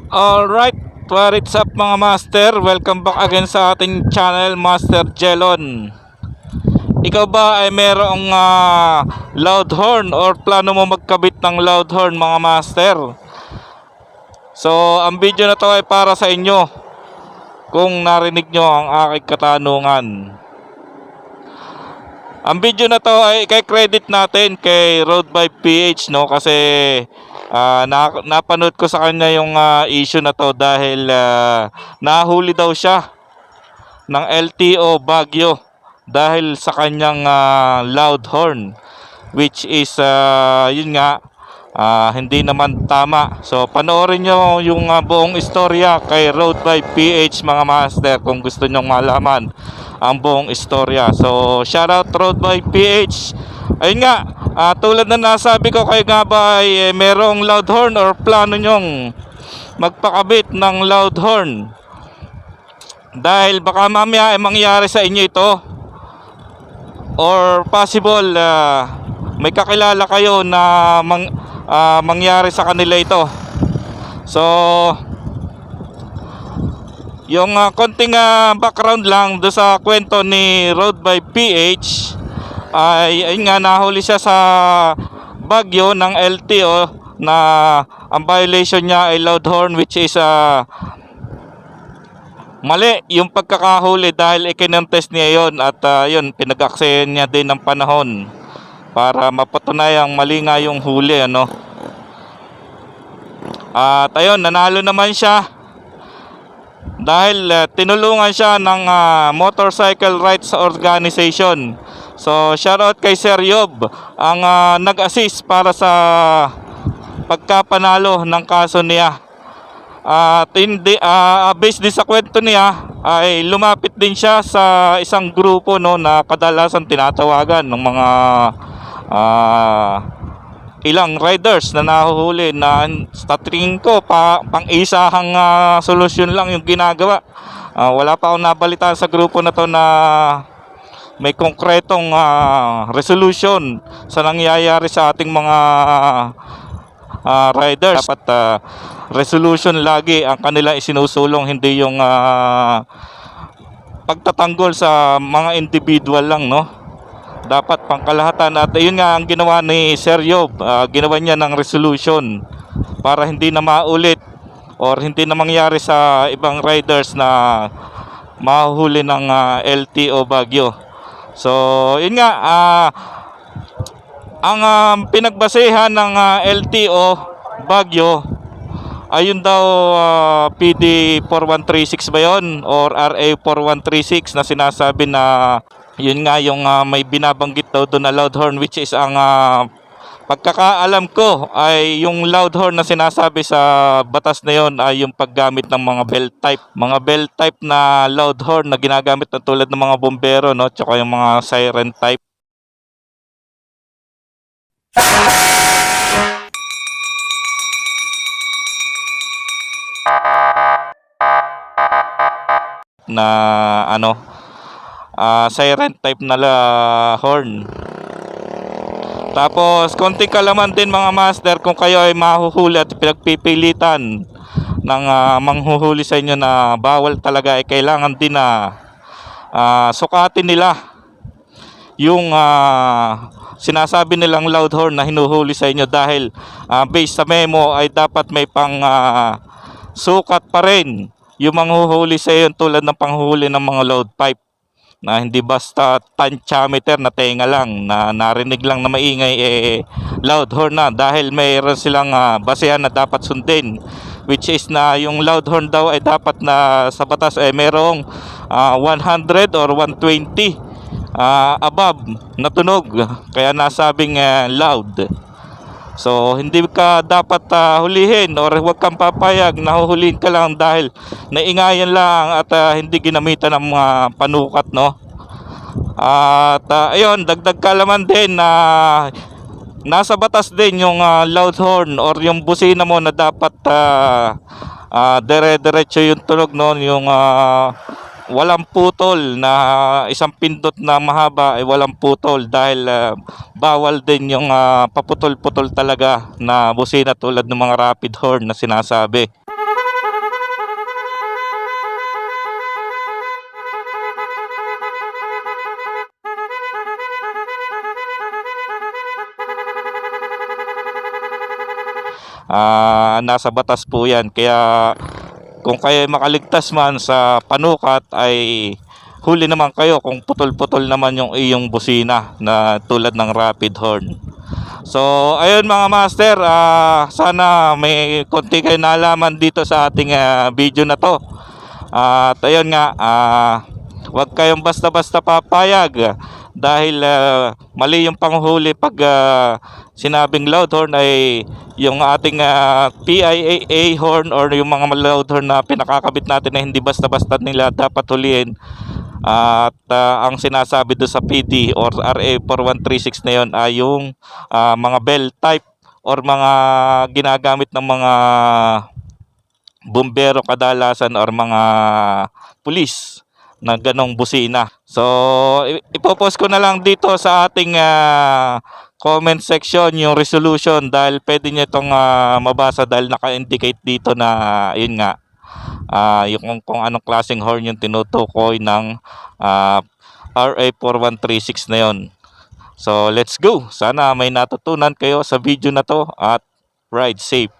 Alright, what's up mga master? Welcome back again sa ating channel, Master Jelon. Ikaw ba ay merong loud horn or plano mo magkabit ng loud horn mga master? So, ang video na to ay para sa inyo kung narinig nyo ang aking katanungan. Ang video na to ay kay credit natin kay Road by PH, no, kasi napanood ko sa kanya yung issue na to dahil nahuli daw siya ng LTO Baguio dahil sa kanyang loud horn, which is yun nga, hindi naman tama. So panoorin nyo yung buong istorya kay Road by PH mga master kung gusto nyong malaman ang buong istorya. So shoutout Road by PH. Ayun nga, tulad na nasabi ko, kayo nga ba ay merong loud horn or plano nyong magpakabit ng loud horn? Dahil baka mamaya ay mangyari sa inyo ito, or possible may kakilala kayo na mangyari sa kanila ito. So yung konting background lang do sa kwento ni Road by PH ay ayun nga, nahuli siya sa Baguio ng LTO na ang violation niya ay loud horn, which is mali yung pagkakahuli dahil ikinontes niya yon at yun, pinag-aksayan niya din ng panahon para mapatunayang mali nga yung huli, ano. At ayun, nanalo naman siya dahil tinulungan siya ng Motorcycle Rights Organization. So shoutout kay Sir Yob, ang nag-assist para sa pagkapanalo ng kaso niya. At hindi, based din sa kwento niya ay lumapit din siya sa isang grupo, no, na kadalasan tinatawagan ng mga ilang riders na nahuhuli na sa tingin ko pang-isahang solusyon lang yung ginagawa. Wala pa akong nabalitaan sa grupo na to na may konkretong resolution sa nangyayari sa ating mga riders. Dapat resolution lagi ang kanila isinusulong, hindi yung pagtatanggol sa mga individual lang, no. Dapat pangkalahatan. At yun nga ang ginawa ni Sir Yob, ginawa niya ng resolution para hindi na maulit or hindi na mangyari sa ibang riders na mahuhuli ng LTO Baguio. So yun nga, ang pinagbasehan ng LTO Baguio ayun daw, PD 4136 ba yun or RA 4136 na sinasabi na yun nga yung may binabanggit daw doon na loud horn, which is ang pagkakaalam ko ay yung loud horn na sinasabi sa batas na yun ay yung paggamit ng mga bell type na loud horn na ginagamit na tulad ng mga bombero, no, tsaka yung mga siren type na ano, siren type na horn. Tapos konting kalaman din mga master, kung kayo ay mahuhuli at pinagpipilitan ng manghuhuli sa inyo na bawal talaga, ay kailangan din na sukatin nila yung sinasabi nilang loud horn na hinuhuli sa inyo, dahil based sa memo ay dapat may pang sukat pa rin yung manghuhuli sa iyo, tulad ng panghuhuli ng mga load pipe na hindi basta tantiometer na tenga lang na narinig lang na maingay loud horn na, dahil mayroon silang basehan na dapat sundin, which is na yung loud horn daw ay dapat na sa batas ay merong 100 or 120 above na tunog, kaya nasabing loud. So hindi ka dapat hulihin or huwag kang papayag na huhulihin ka lang dahil naingayan lang at hindi ginamitan ng mga panukat, no. At ayun, dagdag kalaman din na nasa batas din yung loud horn or yung busina mo na dapat dire-diretso yung tunog, no, yung walang putol, na isang pindot na mahaba ay walang putol, dahil bawal din yung paputol-putol talaga na busina tulad ng mga rapid horn na sinasabi. Nasa batas po yan. Kaya kung kayo makaligtas man sa panukat ay huli naman kayo kung putol-putol naman yung iyong busina na tulad ng rapid horn. So ayun mga master, sana may konti kayo nalaman dito sa ating video na to. At ayun nga, huwag kayong basta-basta papayag dahil mali yung panghuli pag sinabing loud horn ay yung ating PIA horn or yung mga loud horn na pinakakabit natin na hindi basta-basta nila dapat huliin. At ang sinasabi doon sa PD or RA 4136 na yon ay yung mga bell type or mga ginagamit ng mga bumbero kadalasan or mga pulis na ganong busina. So ipopost ko na lang dito sa ating comment section yung resolution dahil pwede nyo itong mabasa dahil naka-indicate dito na yun nga yung kung anong klaseng horn yung tinutukoy ng RA 4136 na yon. So let's go. Sana may natutunan kayo sa video na to at ride safe.